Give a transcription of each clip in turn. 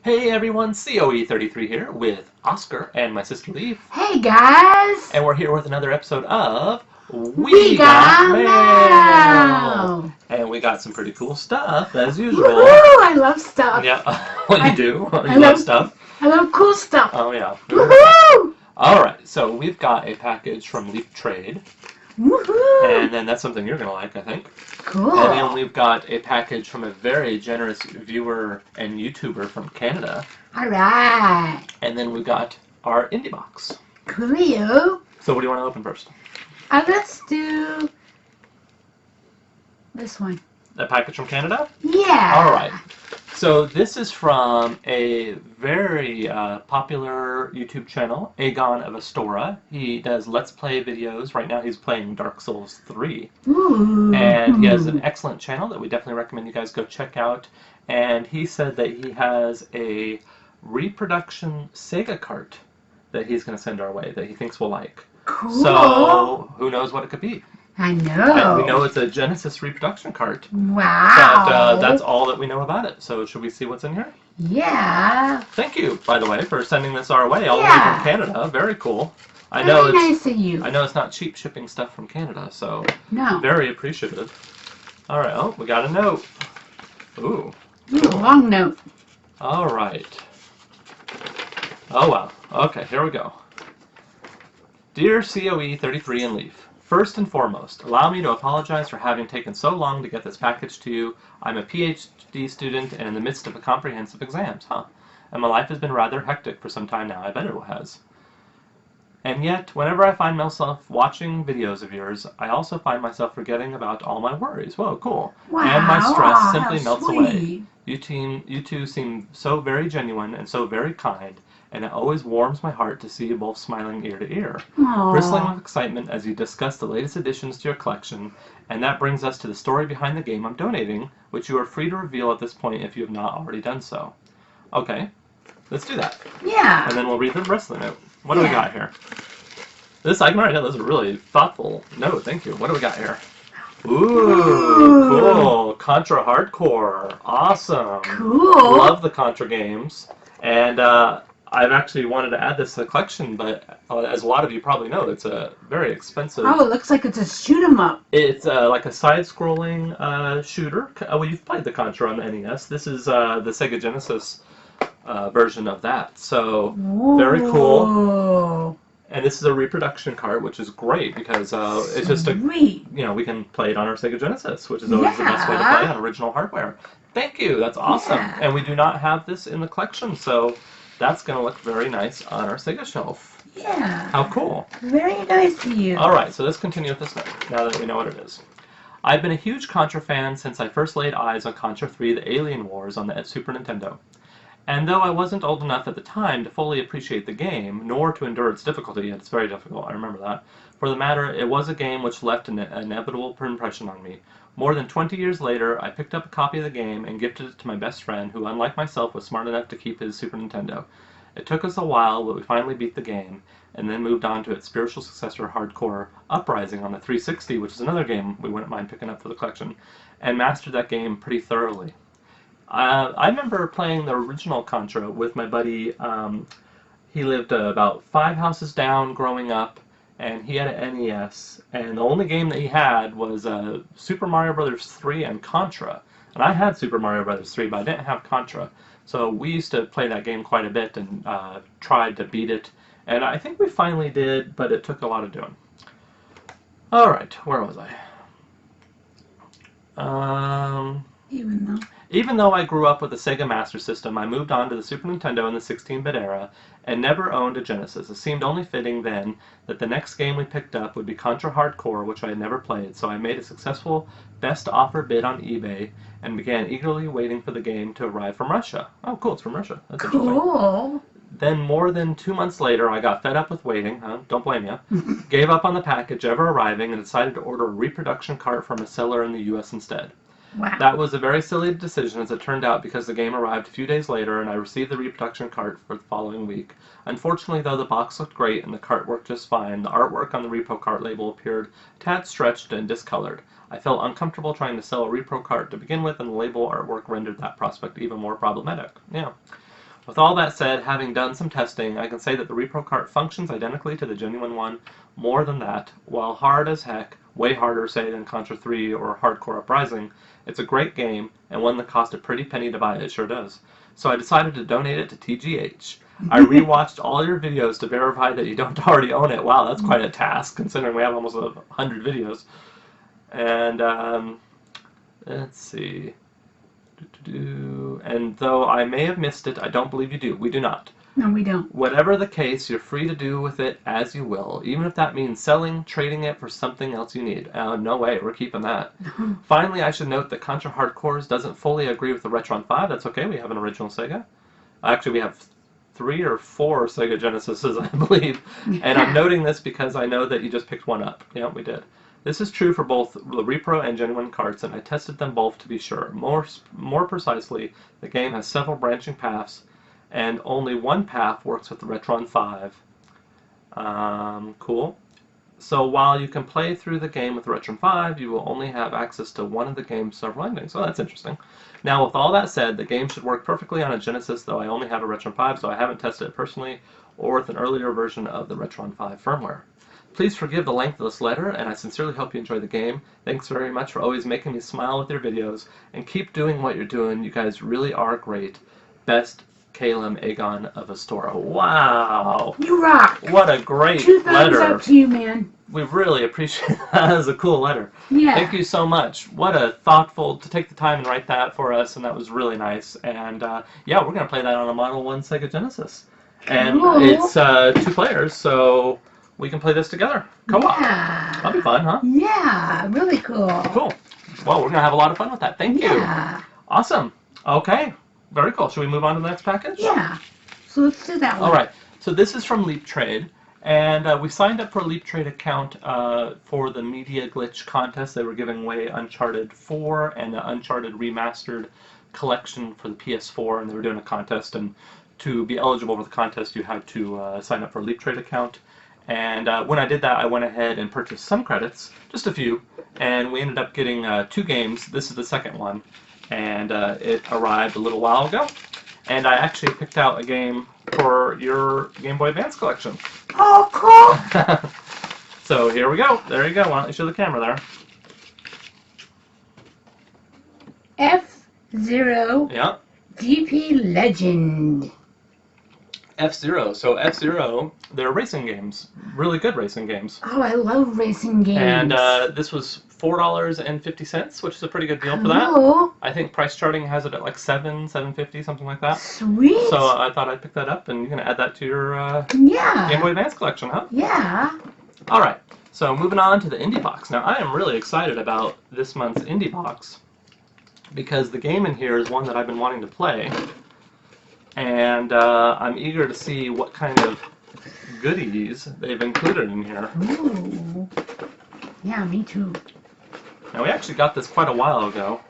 Hey everyone, COE33 here with Oscar and my sister Leaf, Hey guys! and we're here with another episode of We We Got got Mail! mail! And we got some pretty cool stuff, as Woohoo! usual. I love stuff. Yeah, what you I, do? I You love love stuff? I love cool stuff. Oh yeah. Woohoo! Alright, so we've got a package from Leaf Trade, Woohoo! and then that's something you're going to like, I think. Cool. And then we've got a package from a very generous viewer and YouTuber from Canada. Alright. And then we've got our indie box. Coolio. So what do you want to open first? Let's do this one. A package from Canada? Yeah. Alright. So this is from a very popular YouTube channel, Aegon of Astora. He does Let's Play videos. Right now he's playing Dark Souls 3. Ooh. And he has an excellent channel that we definitely recommend you guys go check out. And he said that he has a reproduction Sega cart that he's going to send our way that he thinks we'll like. Cool. So who knows what it could be? I know. We know it's a Genesis reproduction cart. Wow. But that's all that we know about it. So should we see what's in here? Yeah. Thank you, by the way, for sending this our way all the way from Canada. Very cool. I know Very nice of you. I know it's not cheap shipping stuff from Canada, so No. very appreciative. All right. Oh, we got a note. Ooh. Ooh, long note. All right. Oh wow. Okay, here we go. Dear COE33 and Leaf. First and foremost, allow me to apologize for having taken so long to get this package to you. I'm a PhD student and in the midst of a comprehensive exams, and my life has been rather hectic for some time now. I bet it has. And yet, whenever I find myself watching videos of yours, I also find myself forgetting about all my worries. Whoa, cool. Wow, and my stress simply how melts sweet. away. You two seem so very genuine and so very kind, and it always warms my heart to see you both smiling ear to ear, Aww. bristling with excitement as you discuss the latest additions to your collection. And that brings us to the story behind the game I'm donating, which you are free to reveal at this point if you have not already done so. Okay, let's do that. Yeah. And then we'll read the rest of the note. What do we got here? This, I can already tell, this is a really thoughtful note. Thank you. What do we got here? Ooh, cool. Contra Hardcore. Awesome. Cool. Love the Contra games. And I've actually wanted to add this to the collection, but as a lot of you probably know, it's a very expensive... Oh, it looks like it's a shoot 'em up. It's like a side-scrolling shooter. Well, you've played the Contra on the NES. This is the Sega Genesis version of that. So, very cool. Whoa. And this is a reproduction cart, which is great because it's just Sweet. we can play it on our Sega Genesis, which is always the best way to play on original hardware. Thank you, that's awesome. Yeah. And we do not have this in the collection, so that's going to look very nice on our Sega shelf. Yeah. How cool. Very nice of you. Alright, so let's continue with this note, now that we know what it is. I've been a huge Contra fan since I first laid eyes on Contra 3 The Alien Wars on the Super Nintendo. And though I wasn't old enough at the time to fully appreciate the game, nor to endure its difficulty, and it's very difficult, I remember that, for the matter, it was a game which left an inevitable impression on me. More than 20 years later, I picked up a copy of the game and gifted it to my best friend, who, unlike myself, was smart enough to keep his Super Nintendo. It took us a while, but we finally beat the game, and then moved on to its spiritual successor, Hardcore Uprising, on the 360, which is another game we wouldn't mind picking up for the collection, and mastered that game pretty thoroughly. I remember playing the original Contra with my buddy. He lived about 5 houses down growing up, and he had an NES, and the only game that he had was Super Mario Bros. 3 and Contra. And I had Super Mario Bros. 3, but I didn't have Contra. So we used to play that game quite a bit and tried to beat it. And I think we finally did, but it took a lot of doing. Alright, where was I? Even though I grew up with a Sega Master System, I moved on to the Super Nintendo in the 16-bit era and never owned a Genesis. It seemed only fitting then that the next game we picked up would be Contra Hardcore, which I had never played, so I made a successful best offer bid on eBay and began eagerly waiting for the game to arrive from Russia. Oh, cool, it's from Russia. That's interesting. Cool. Then more than 2 months later, I got fed up with waiting, don't blame you, gave up on the package ever arriving and decided to order a reproduction cart from a seller in the US instead. Wow. That was a very silly decision, as it turned out, because the game arrived a few days later and I received the reproduction cart for the following week. Unfortunately, though, the box looked great and the cart worked just fine, the artwork on the repo cart label appeared a tad stretched and discolored. I felt uncomfortable trying to sell a repro cart to begin with, and the label artwork rendered that prospect even more problematic. Yeah. With all that said, having done some testing, I can say that the repro cart functions identically to the genuine one. More than that, while hard as heck, way harder, say, than Contra 3 or Hardcore Uprising, it's a great game, and one that cost a pretty penny to buy. It sure does. So I decided to donate it to TGH. I rewatched all your videos to verify that you don't already own it. Wow, that's quite a task, considering we have almost 100 videos. And, let's see. And though I may have missed it, I don't believe you do. We do not. No, we don't. Whatever the case, you're free to do with it as you will, even if that means selling, trading it for something else you need. No way, we're keeping that. Finally, I should note that Contra Hardcores doesn't fully agree with the Retron 5. That's okay, we have an original Sega. Actually, we have 3 or 4 Sega Genesises, I believe. And I'm noting this because I know that you just picked one up. Yeah, we did. This is true for both the repro and genuine carts, and I tested them both to be sure. More precisely, the game has several branching paths, and only one path works with the Retron 5. Cool. So while you can play through the game with the Retron 5, you will only have access to one of the game's several endings. So that's interesting. Now, with all that said, the game should work perfectly on a Genesis, though I only have a Retron 5, so I haven't tested it personally, or with an earlier version of the Retron 5 firmware. Please forgive the length of this letter, and I sincerely hope you enjoy the game. Thanks very much for always making me smile with your videos, and keep doing what you're doing. You guys really are great. Best, Calum Agon of Astora. Wow! You rock! What a great 2 thumbs letter. up to you, man. We really appreciate that. That was a cool letter. Yeah. Thank you so much. What a thoughtful, to take the time and write that for us, and that was really nice. And yeah, we're going to play that on a Model 1 Sega Genesis. And Cool. it's 2 players, so we can play this together. Co-op. Yeah. That'll be fun, huh? Yeah, really cool. Cool. Well, we're going to have a lot of fun with that. Thank you. Yeah. Awesome. Okay. Very cool. Should we move on to the next package? Yeah. So let's do that one. All right. So this is from Leap Trade. And we signed up for a Leap Trade account for the Media Glitch contest. They were giving away Uncharted 4 and an Uncharted Remastered collection for the PS4, and they were doing a contest. And to be eligible for the contest, you had to sign up for a Leap Trade account. And when I did that, I went ahead and purchased some credits, just a few, and we ended up getting 2 games. This is the second one, and it arrived a little while ago. And I actually picked out a game for your Game Boy Advance collection. Oh, cool. So here we go. There you go. Why don't you show the camera there? F-Zero Yeah. GP Legend. F-Zero. So F-Zero, they're racing games. Really good racing games. Oh, I love racing games. And this was $4.50, which is a pretty good deal for that. Cool. I think price charting has it at like $7.50, something like that. Sweet. So I thought I'd pick that up, and you can add that to your Yeah. Game Boy Advance collection, huh? Yeah. All right. So moving on to the Indie Box. Now I am really excited about this month's Indie Box because the game in here is one that I've been wanting to play, and I'm eager to see what kind of goodies they've included in here. Ooh. Yeah, me too. Now we actually got this quite a while ago.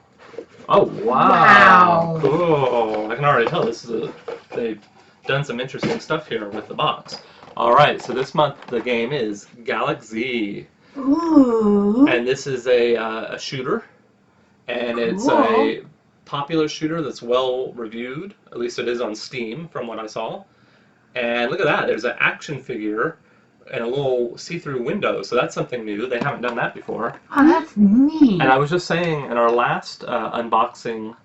Oh wow! Wow. Cool. I can already tell this is they've done some interesting stuff here with the box. All right, so this month the game is Galak-Z, Ooh. and this is a shooter, and it's a popular shooter that's well reviewed. At least it is on Steam, from what I saw. And look at that! There's an action figure and a little see-through window, so that's something new. They haven't done that before. Oh, that's neat. And I was just saying in our last unboxing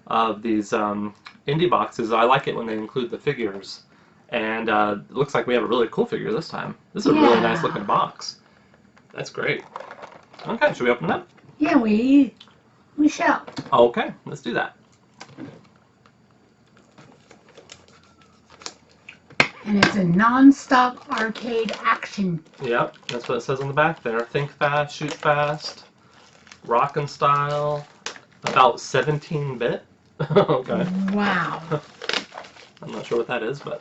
of these indie boxes, I like it when they include the figures. And it looks like we have a really cool figure this time. This is a really nice looking box. That's great. Okay, should we open it up? Yeah, we shall. Okay, let's do that. And it's a non-stop arcade action. Yep, that's what it says on the back there. Think fast, shoot fast, rockin' style, about 17-bit. Okay. Wow. I'm not sure what that is, but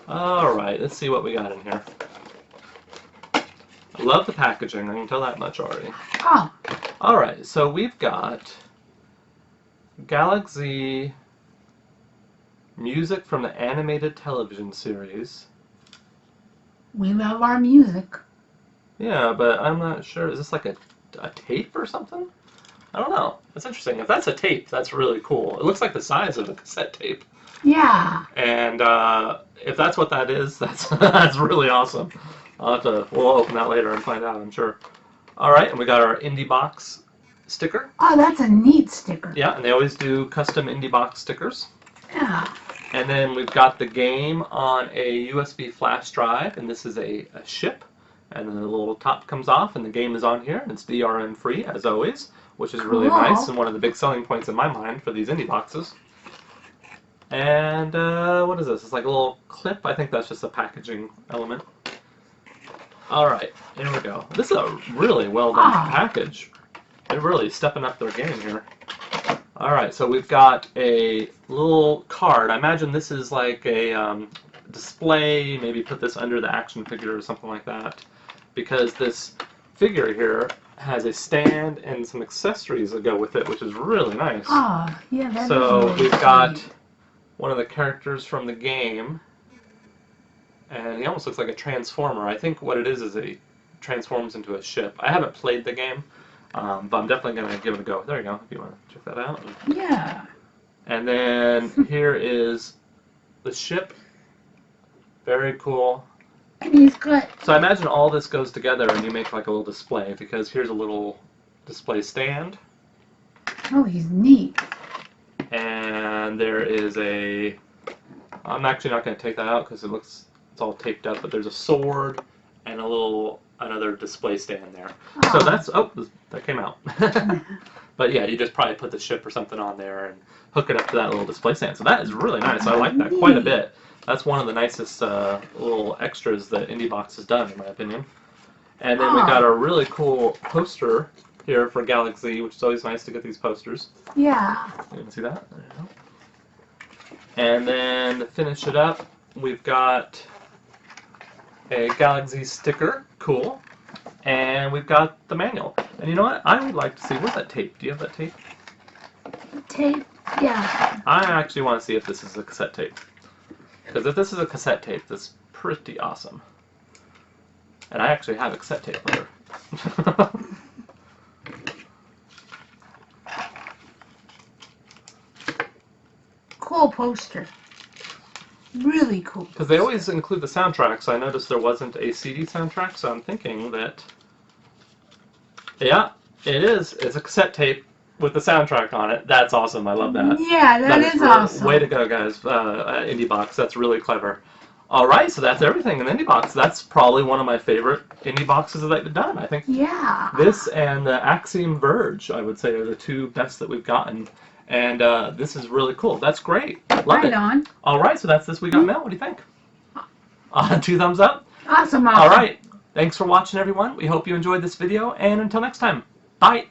alright, let's see what we got in here. I love the packaging, I can tell that much already. Oh. Alright, so we've got Galak-Z music from the animated television series. We love our music. Yeah, but I'm not sure. Is this like a tape or something? I don't know. That's interesting. If that's a tape, that's really cool. It looks like the size of a cassette tape. Yeah. And if that's what that is, that's really awesome. We'll open that later and find out, I'm sure. All right, and we got our Indie Box sticker. Oh, that's a neat sticker. Yeah, and they always do custom Indie Box stickers. Yeah. And then we've got the game on a USB flash drive, and this is a ship. And then the little top comes off, and the game is on here, and it's DRM free, as always, which is really Cool. nice, and one of the big selling points in my mind for these Indie Boxes. And what is this? It's like a little clip. I think that's just a packaging element. Alright, here we go. This is a really well done package. They're really stepping up their game here. Alright, so we've got a little card. I imagine this is like a display. Maybe put this under the action figure or something like that. Because this figure here has a stand and some accessories that go with it, which is really nice. Oh, yeah, that So is really we've got sweet. one of the characters from the game, and he almost looks like a transformer. I think what it is he transforms into a ship. I haven't played the game, but I'm definitely going to give it a go. There you go, if you want to check that out. Yeah. And then here is the ship. Very cool. And he's got... So I imagine all this goes together and you make like a little display, because here's a little display stand. Oh, he's neat. And there is a... I'm actually not going to take that out because it's all taped up, but there's a sword and another display stand there. So that's... Oh, that came out. But yeah, you just probably put the ship or something on there and hook it up to that little display stand. So that is really nice. I like that quite a bit. That's one of the nicest little extras that Indie Box has done, in my opinion. And then we got a really cool poster here for Galak-Z, which is always nice to get these posters. Yeah. You can see that? There you go. And then to finish it up, we've got a Galak-Z sticker. Cool. And we've got the manual. And you know what? I would like to see, where's that tape? Do you have that tape? The tape, yeah. I actually want to see if this is a cassette tape. Because if this is a cassette tape, that's pretty awesome. And I actually have a cassette tape player. Cool poster. Really cool. Because they always include the soundtrack, so I noticed there wasn't a CD soundtrack, so I'm thinking that... Yeah, it is. It's a cassette tape with the soundtrack on it. That's awesome. I love that. Yeah, that is really awesome. Way to go, guys. Indie Box. That's really clever. Alright, so that's everything in Indie Box. That's probably one of my favorite Indie Boxes that they've done. I think Yeah. this and the Axiom Verge, I would say, are the two best that we've gotten. And this is really cool. That's great. Love Right it. on. Alright, so that's This Week on Mail. What do you think? 2 thumbs up? Awesome. Alright. Thanks for watching, everyone. We hope you enjoyed this video, and until next time, bye!